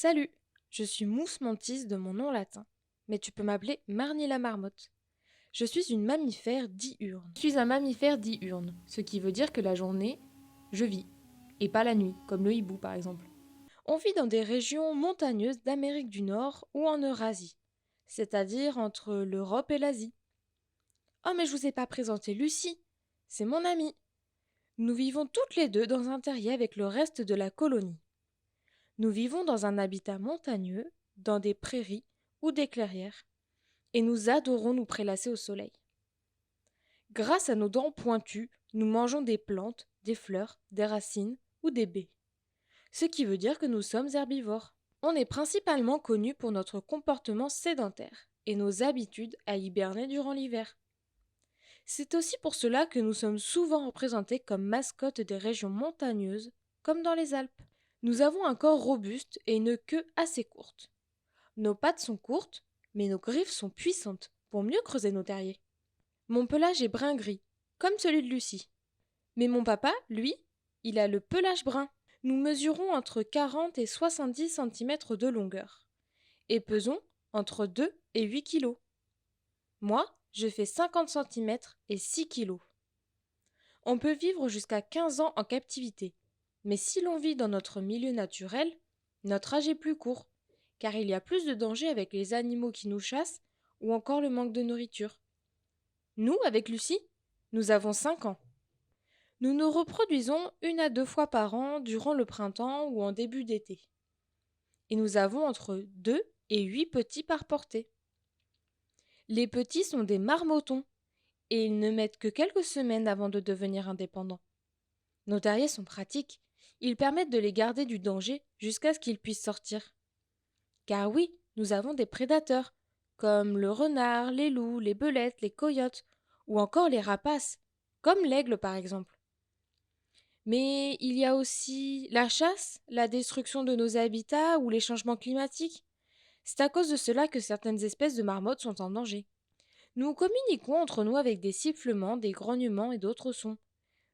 Salut, je suis Mousse Mantis de mon nom latin, mais tu peux m'appeler Marnie la marmotte. Je suis une mammifère diurne. Je suis un mammifère diurne, ce qui veut dire que la journée, je vis, et pas la nuit, comme le hibou par exemple. On vit dans des régions montagneuses d'Amérique du Nord ou en Eurasie, c'est-à-dire entre l'Europe et l'Asie. Oh mais je vous ai pas présenté Lucie, c'est mon amie. Nous vivons toutes les deux dans un terrier avec le reste de la colonie. Nous vivons dans un habitat montagneux, dans des prairies ou des clairières, et nous adorons nous prélasser au soleil. Grâce à nos dents pointues, nous mangeons des plantes, des fleurs, des racines ou des baies, ce qui veut dire que nous sommes herbivores. On est principalement connu pour notre comportement sédentaire et nos habitudes à hiberner durant l'hiver. C'est aussi pour cela que nous sommes souvent représentés comme mascottes des régions montagneuses, comme dans les Alpes. Nous avons un corps robuste et une queue assez courte. Nos pattes sont courtes, mais nos griffes sont puissantes pour mieux creuser nos terriers. Mon pelage est brun-gris, comme celui de Lucie. Mais mon papa, lui, il a le pelage brun. Nous mesurons entre 40 et 70 cm de longueur et pesons entre 2 et 8 kg. Moi, je fais 50 cm et 6 kg. On peut vivre jusqu'à 15 ans en captivité, mais si l'on vit dans notre milieu naturel, notre âge est plus court, car il y a plus de danger avec les animaux qui nous chassent ou encore le manque de nourriture. Nous, avec Lucie, nous avons 5 ans. Nous nous reproduisons 1 à 2 fois par an durant le printemps ou en début d'été. Et nous avons entre 2 et 8 petits par portée. Les petits sont des marmottons et ils ne mettent que quelques semaines avant de devenir indépendants. Nos terriers sont pratiques. Ils permettent de les garder du danger jusqu'à ce qu'ils puissent sortir. Car oui, nous avons des prédateurs, comme le renard, les loups, les belettes, les coyotes, ou encore les rapaces, comme l'aigle par exemple. Mais il y a aussi la chasse, la destruction de nos habitats ou les changements climatiques. C'est à cause de cela que certaines espèces de marmottes sont en danger. Nous communiquons entre nous avec des sifflements, des grognements et d'autres sons.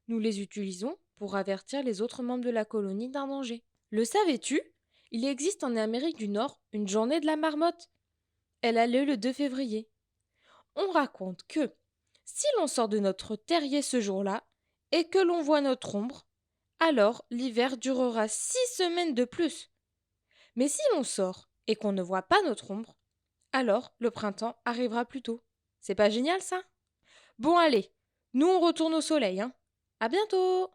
Nous les utilisons pour avertir les autres membres de la colonie d'un danger. Le savais-tu? Il existe en Amérique du Nord une journée de la marmotte. Elle a lieu le 2 février. On raconte que si l'on sort de notre terrier ce jour-là et que l'on voit notre ombre, alors l'hiver durera 6 semaines de plus. Mais si l'on sort et qu'on ne voit pas notre ombre, alors le printemps arrivera plus tôt. C'est pas génial ça? Bon allez, nous on retourne au soleil, hein? À bientôt!